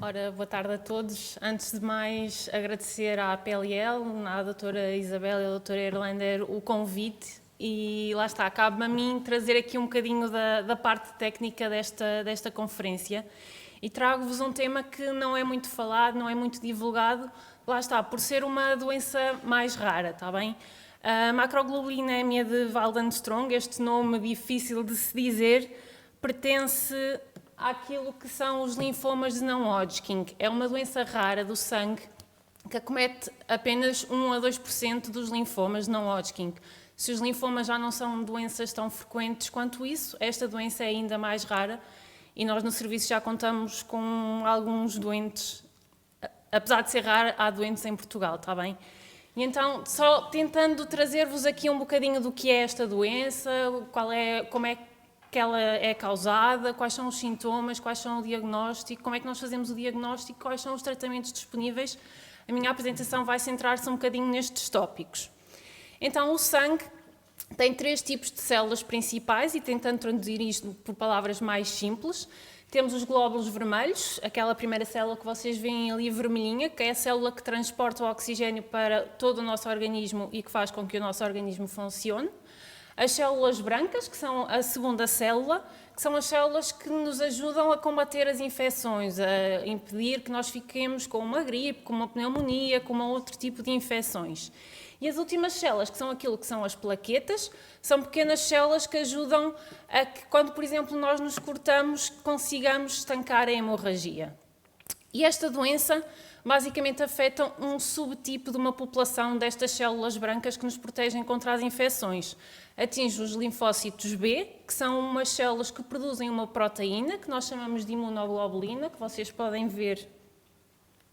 Ora, boa tarde a todos. Antes de mais, agradecer à PLL, à doutora Isabel e à doutora Erlander o convite e lá está, cabe-me a mim trazer aqui um bocadinho da parte técnica desta conferência e trago-vos um tema que não é muito falado, não é muito divulgado, lá está, por ser uma doença mais rara, está bem? A macroglobulinémia de Waldenström, este nome difícil de se dizer, pertence àquilo que são os linfomas de não-Hodgkin. É uma doença rara do sangue que acomete apenas 1 a 2% dos linfomas de não-Hodgkin. Se os linfomas já não são doenças tão frequentes quanto isso, esta doença é ainda mais rara e nós no serviço já contamos com alguns doentes. Apesar de ser rara, há doentes em Portugal, está bem? E então, só tentando trazer-vos aqui um bocadinho do que é esta doença, como é que ela é causada, quais são os sintomas, quais são o diagnóstico, como é que nós fazemos o diagnóstico, quais são os tratamentos disponíveis. A minha apresentação vai centrar-se um bocadinho nestes tópicos. Então, o sangue tem 3 tipos de células principais e tentando traduzir isto por palavras mais simples, temos os glóbulos vermelhos, aquela primeira célula que vocês veem ali vermelhinha, que é a célula que transporta o oxigênio para todo o nosso organismo e que faz com que o nosso organismo funcione. As células brancas, que são a segunda célula, que são as células que nos ajudam a combater as infecções, a impedir que nós fiquemos com uma gripe, com uma pneumonia, com outro tipo de infecções. E as últimas células, que são aquilo que são as plaquetas, são pequenas células que ajudam a que, quando, por exemplo, nós nos cortamos, consigamos estancar a hemorragia. E esta doença basicamente afeta um subtipo de uma população destas células brancas que nos protegem contra as infecções. Atinge os linfócitos B, que são umas células que produzem uma proteína, que nós chamamos de imunoglobulina, que vocês podem ver.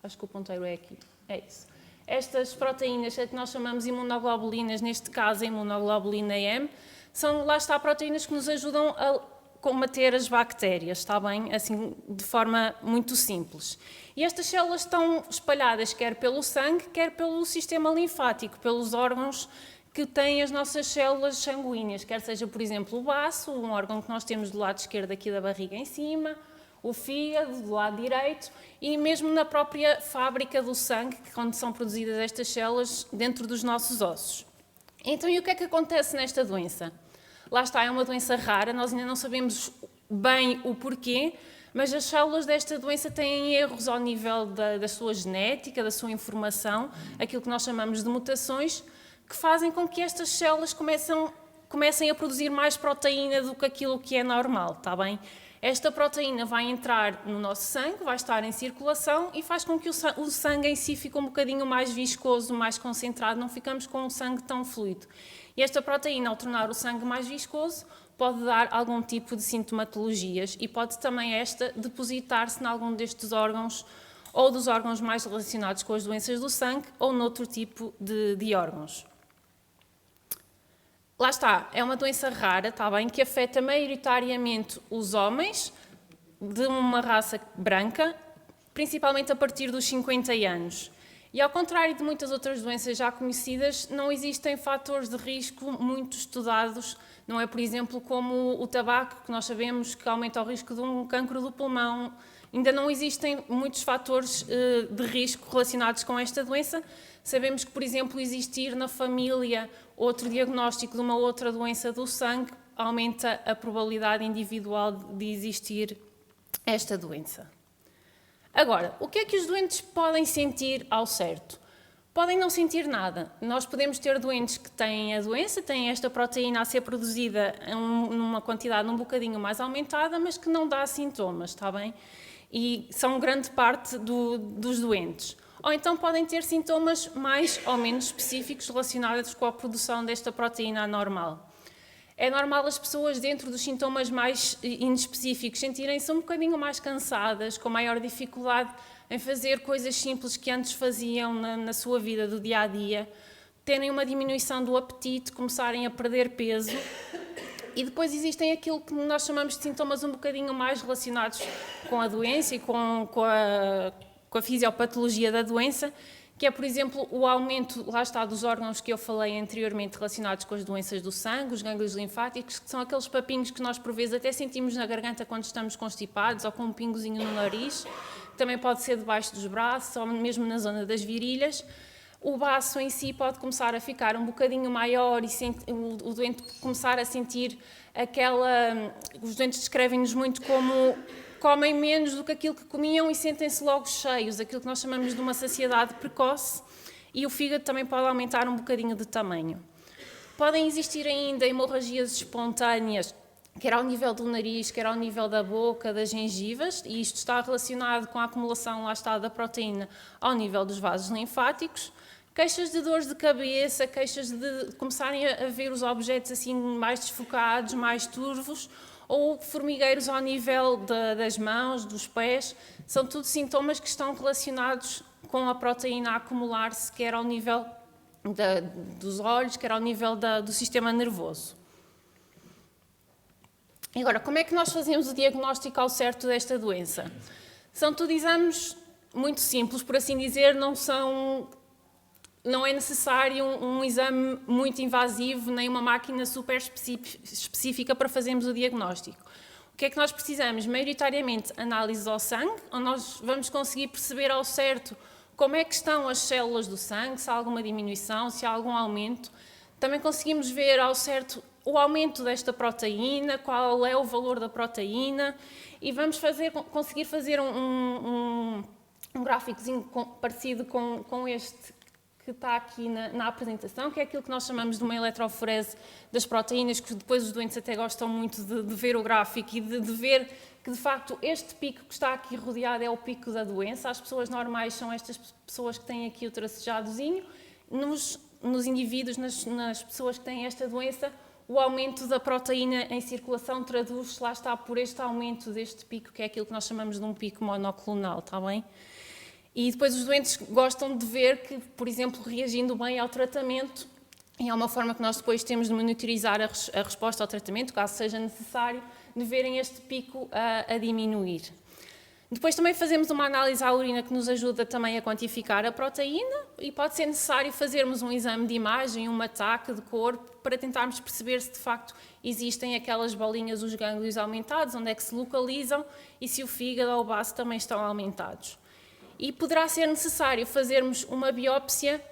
Acho que o ponteiro é aqui. É isso. Estas proteínas que nós chamamos de imunoglobulinas, neste caso a imunoglobulina M, são, lá está, proteínas que nos ajudam a combater as bactérias, está bem? Assim, de forma muito simples. E estas células estão espalhadas quer pelo sangue, quer pelo sistema linfático, pelos órgãos que têm as nossas células sanguíneas, quer seja, por exemplo, o baço, um órgão que nós temos do lado esquerdo aqui da barriga em cima, o fígado do lado direito e mesmo na própria fábrica do sangue, onde são produzidas estas células dentro dos nossos ossos. Então, e o que é que acontece nesta doença? Lá está, é uma doença rara, nós ainda não sabemos bem o porquê, mas as células desta doença têm erros ao nível da sua genética, da sua informação, aquilo que nós chamamos de mutações, que fazem com que estas células comecem a produzir mais proteína do que aquilo que é normal, está bem? Esta proteína vai entrar no nosso sangue, vai estar em circulação e faz com que o sangue em si fique um bocadinho mais viscoso, mais concentrado, não ficamos com um sangue tão fluido. E esta proteína, ao tornar o sangue mais viscoso, pode dar algum tipo de sintomatologias e pode também esta depositar-se em algum destes órgãos ou dos órgãos mais relacionados com as doenças do sangue ou noutro tipo de órgãos. Lá está, é uma doença rara, está bem, que afeta maioritariamente os homens de uma raça branca, principalmente a partir dos 50 anos. E ao contrário de muitas outras doenças já conhecidas, não existem fatores de risco muito estudados, não é, por exemplo, como o tabaco, que nós sabemos que aumenta o risco de um cancro do pulmão. Ainda não existem muitos fatores de risco relacionados com esta doença. Sabemos que, por exemplo, existir na família outro diagnóstico de uma outra doença do sangue aumenta a probabilidade individual de existir esta doença. Agora, o que é que os doentes podem sentir ao certo? Podem não sentir nada. Nós podemos ter doentes que têm a doença, têm esta proteína a ser produzida numa quantidade um bocadinho mais aumentada, mas que não dá sintomas, está bem? E são grande parte dos doentes. Ou então podem ter sintomas mais ou menos específicos relacionados com a produção desta proteína anormal. É normal as pessoas, dentro dos sintomas mais inespecíficos, sentirem-se um bocadinho mais cansadas, com maior dificuldade em fazer coisas simples que antes faziam na sua vida do dia-a-dia, terem uma diminuição do apetite, começarem a perder peso. E depois existem aquilo que nós chamamos de sintomas um bocadinho mais relacionados com a doença e com a fisiopatologia da doença, que é, por exemplo, o aumento, lá está, dos órgãos que eu falei anteriormente relacionados com as doenças do sangue, os gânglios linfáticos, que são aqueles papinhos que nós, por vezes, até sentimos na garganta quando estamos constipados ou com um pingozinho no nariz, também pode ser debaixo dos braços ou mesmo na zona das virilhas. O baço em si pode começar a ficar um bocadinho maior e o doente começar a sentir aquela... Os doentes descrevem-nos muito como comem menos do que aquilo que comiam e sentem-se logo cheios, aquilo que nós chamamos de uma saciedade precoce, e o fígado também pode aumentar um bocadinho de tamanho. Podem existir ainda hemorragias espontâneas, quer ao nível do nariz, quer ao nível da boca, das gengivas, e isto está relacionado com a acumulação, lá está, da proteína ao nível dos vasos linfáticos. Queixas de dores de cabeça, queixas de começarem a ver os objetos assim mais desfocados, mais turvos, ou formigueiros ao nível das mãos, dos pés, são tudo sintomas que estão relacionados com a proteína a acumular-se, quer ao nível dos olhos, quer ao nível do sistema nervoso. Agora, como é que nós fazemos o diagnóstico ao certo desta doença? São tudo exames muito simples, por assim dizer, não é necessário um exame muito invasivo, nem uma máquina super específica para fazermos o diagnóstico. O que é que nós precisamos? Maioritariamente, análise ao sangue, onde nós vamos conseguir perceber ao certo como é que estão as células do sangue, se há alguma diminuição, se há algum aumento. Também conseguimos ver ao certo o aumento desta proteína, qual é o valor da proteína, e vamos conseguir fazer um gráficozinho parecido com este que está aqui na apresentação, que é aquilo que nós chamamos de uma eletroforese das proteínas, que depois os doentes até gostam muito de ver o gráfico e de ver que, de facto, este pico que está aqui rodeado é o pico da doença. As pessoas normais são estas pessoas que têm aqui o tracejadozinho. Nos indivíduos, nas pessoas que têm esta doença, o aumento da proteína em circulação traduz-se, lá está, por este aumento deste pico, que é aquilo que nós chamamos de um pico monoclonal, está bem? E depois os doentes gostam de ver que, por exemplo, reagindo bem ao tratamento, e é uma forma que nós depois temos de monitorizar a resposta ao tratamento, caso seja necessário, de verem este pico a diminuir. Depois também fazemos uma análise à urina que nos ajuda também a quantificar a proteína e pode ser necessário fazermos um exame de imagem, um ataque de corpo, para tentarmos perceber se de facto existem aquelas bolinhas, os gânglios aumentados, onde é que se localizam e se o fígado ou o baço também estão aumentados. E poderá ser necessário fazermos uma biópsia,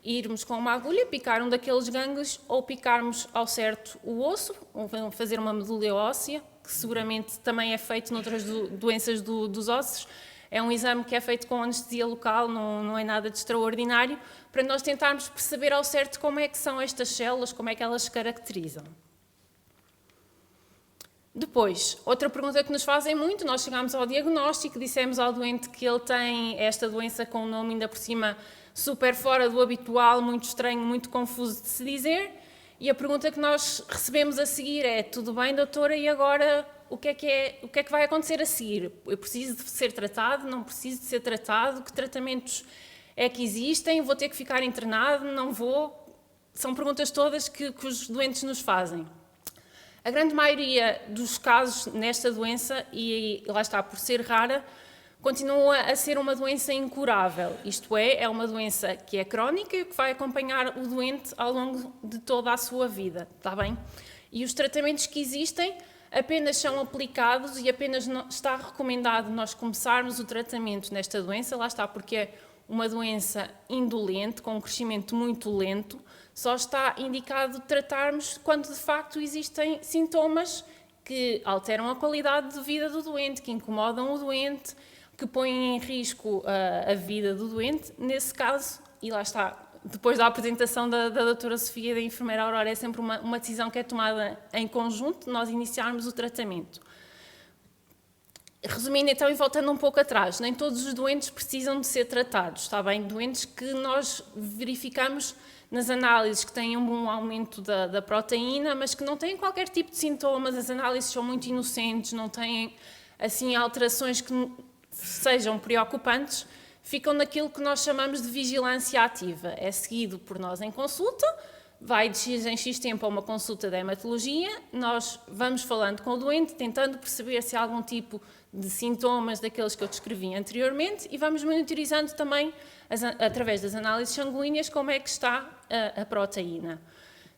irmos com uma agulha, picar um daqueles gânglios ou picarmos ao certo o osso, ou fazer uma medula óssea, que seguramente também é feito noutras doenças dos ossos. É um exame que é feito com anestesia local, não é nada de extraordinário, para nós tentarmos perceber ao certo como é que são estas células, como é que elas se caracterizam. Depois, outra pergunta que nos fazem muito, nós chegamos ao diagnóstico, dissemos ao doente que ele tem esta doença com um nome ainda por cima super fora do habitual, muito estranho, muito confuso de se dizer, e a pergunta que nós recebemos a seguir é: tudo bem, doutora, e agora o que é que vai acontecer a seguir? Eu preciso de ser tratado, não preciso de ser tratado, que tratamentos é que existem, vou ter que ficar internado, não vou? São perguntas todas que os doentes nos fazem. A grande maioria dos casos nesta doença, e lá está, por ser rara, continua a ser uma doença incurável. Isto é uma doença que é crónica e que vai acompanhar o doente ao longo de toda a sua vida, está bem? E os tratamentos que existem apenas são aplicados e apenas está recomendado nós começarmos o tratamento nesta doença, lá está, porque é uma doença indolente, com um crescimento muito lento. Só está indicado tratarmos quando de facto existem sintomas que alteram a qualidade de vida do doente, que incomodam o doente, que põem em risco a vida do doente. Nesse caso, e lá está, depois da apresentação da doutora Sofia e da enfermeira Aurora, é sempre uma decisão que é tomada em conjunto, nós iniciarmos o tratamento. Resumindo então e voltando um pouco atrás, nem todos os doentes precisam de ser tratados, está bem? Doentes que nós verificamos nas análises que têm um bom aumento da proteína, mas que não têm qualquer tipo de sintomas, as análises são muito inocentes, não têm assim alterações que sejam preocupantes, ficam naquilo que nós chamamos de vigilância ativa. É seguido por nós em consulta, vai de X em X tempo a uma consulta de hematologia, nós vamos falando com o doente, tentando perceber se há algum tipo de sintomas daqueles que eu descrevi anteriormente e vamos monitorizando também, através das análises sanguíneas, como é que está a proteína.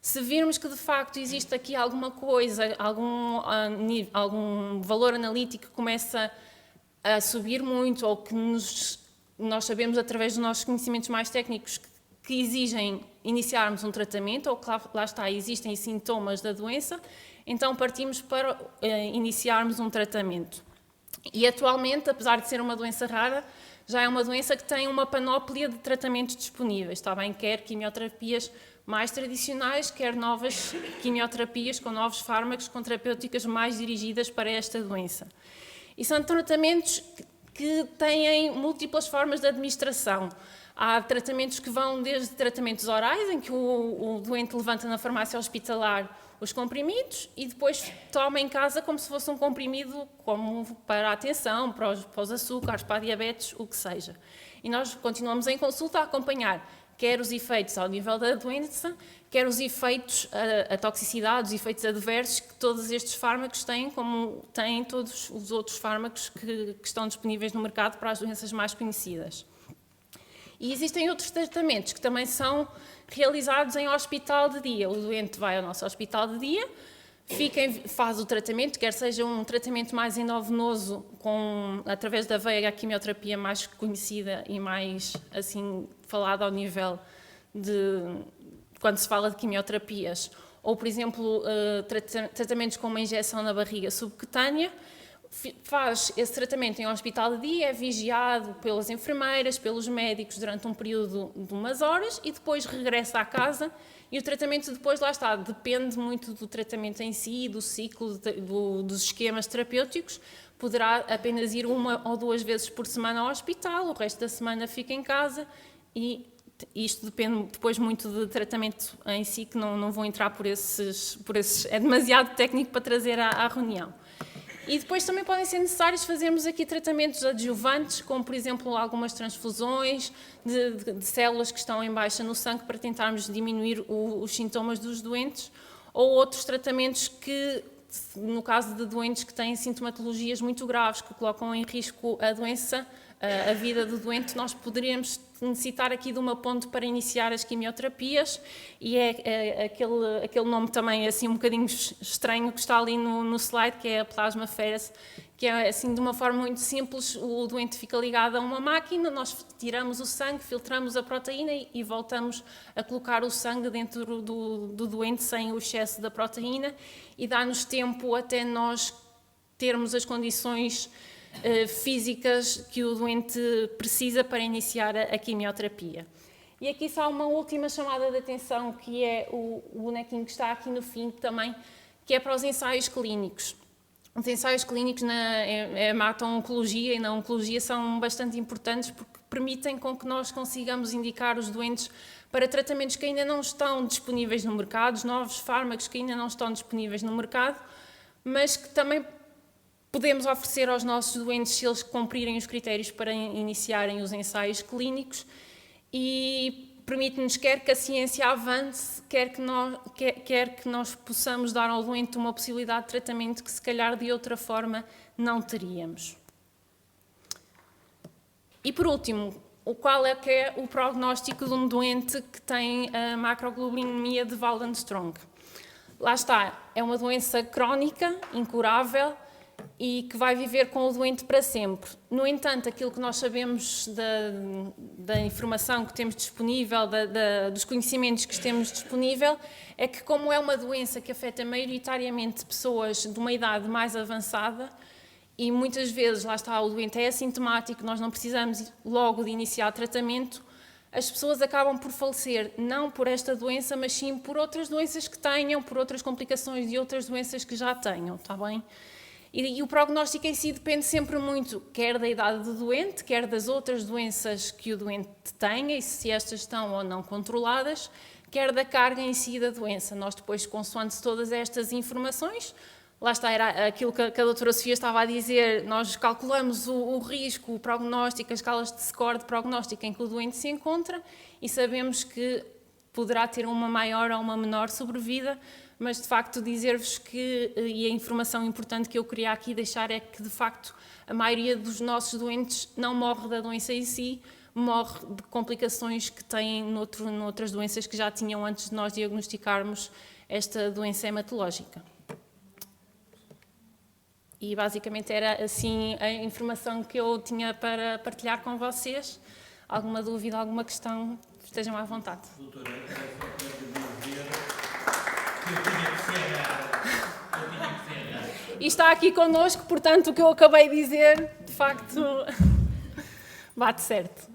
Se virmos que de facto existe aqui alguma coisa, algum valor analítico que começa a subir muito, ou que nós sabemos através dos nossos conhecimentos mais técnicos que exigem iniciarmos um tratamento, ou que lá está, existem sintomas da doença, então partimos para iniciarmos um tratamento. E atualmente, apesar de ser uma doença rara, já é uma doença que tem uma panóplia de tratamentos disponíveis, está bem? Quer quimioterapias mais tradicionais, quer novas quimioterapias com novos fármacos, com terapêuticas mais dirigidas para esta doença. E são tratamentos que têm múltiplas formas de administração. Há tratamentos que vão desde tratamentos orais, em que o doente levanta na farmácia hospitalar os comprimidos e depois toma em casa como se fosse um comprimido como para a atenção, para os açúcares, para a diabetes, o que seja. E nós continuamos em consulta a acompanhar quer os efeitos ao nível da doença, quer os efeitos, a toxicidade, os efeitos adversos que todos estes fármacos têm, como têm todos os outros fármacos que estão disponíveis no mercado para as doenças mais conhecidas. E existem outros tratamentos que também são realizados em hospital de dia. O doente vai ao nosso hospital de dia, faz o tratamento, quer seja um tratamento mais endovenoso, através da veia, a quimioterapia mais conhecida e mais assim falada ao nível de quando se fala de quimioterapias, ou por exemplo tratamentos com uma injeção na barriga subcutânea. Faz esse tratamento em hospital de dia, é vigiado pelas enfermeiras, pelos médicos durante um período de umas horas e depois regressa à casa e o tratamento depois, lá está, depende muito do tratamento em si, do ciclo, dos esquemas terapêuticos. Poderá apenas ir 1 ou 2 vezes por semana ao hospital, o resto da semana fica em casa e isto depende depois muito do tratamento em si, que não vou entrar por esses, é demasiado técnico para trazer à reunião. E depois também podem ser necessários fazermos aqui tratamentos adjuvantes, como por exemplo algumas transfusões de células que estão em baixa no sangue para tentarmos diminuir os sintomas dos doentes, ou outros tratamentos que, no caso de doentes que têm sintomatologias muito graves, que colocam em risco a doença, a vida do doente, nós poderíamos necessitar aqui de uma ponte para iniciar as quimioterapias e é aquele nome também assim um bocadinho estranho que está ali no slide, que é a plasmaférese, que é assim de uma forma muito simples, o doente fica ligado a uma máquina, nós tiramos o sangue, filtramos a proteína e voltamos a colocar o sangue dentro do doente sem o excesso da proteína e dá-nos tempo até nós termos as condições físicas que o doente precisa para iniciar a quimioterapia. E aqui só uma última chamada de atenção, que é o bonequinho que está aqui no fim também, que é para os ensaios clínicos. Os ensaios clínicos na hemato-oncologia e na oncologia são bastante importantes porque permitem com que nós consigamos indicar os doentes para tratamentos que ainda não estão disponíveis no mercado, novos fármacos que ainda não estão disponíveis no mercado, mas que também podemos oferecer aos nossos doentes se eles cumprirem os critérios para iniciarem os ensaios clínicos e permite-nos quer que a ciência avance, quer que nós possamos dar ao doente uma possibilidade de tratamento que se calhar de outra forma não teríamos. E por último, qual é que é o prognóstico de um doente que tem a macroglobulinemia de Waldenström? Lá está, é uma doença crónica, incurável, e que vai viver com o doente para sempre. No entanto, aquilo que nós sabemos da informação que temos disponível, dos conhecimentos que temos disponível, é que como é uma doença que afeta maioritariamente pessoas de uma idade mais avançada, e muitas vezes, lá está, o doente é assintomático, nós não precisamos logo de iniciar tratamento, as pessoas acabam por falecer, não por esta doença, mas sim por outras doenças que tenham, por outras complicações de outras doenças que já tenham, está bem? E o prognóstico em si depende sempre muito, quer da idade do doente, quer das outras doenças que o doente tenha e se estas estão ou não controladas, quer da carga em si da doença. Nós depois, consoante todas estas informações, lá está, era aquilo que a doutora Sofia estava a dizer, nós calculamos o risco, o prognóstico, as escalas de score de prognóstico em que o doente se encontra e sabemos que poderá ter uma maior ou uma menor sobrevida, mas de facto dizer-vos que, e a informação importante que eu queria aqui deixar é que de facto a maioria dos nossos doentes não morre da doença em si, morre de complicações que têm noutras doenças que já tinham antes de nós diagnosticarmos esta doença hematológica. E basicamente era assim a informação que eu tinha para partilhar com vocês. Alguma dúvida, alguma questão, estejam à vontade. Doutora, era só para dizer que eu tinha que ser errado. E está aqui connosco, portanto, o que eu acabei de dizer, de facto, bate certo.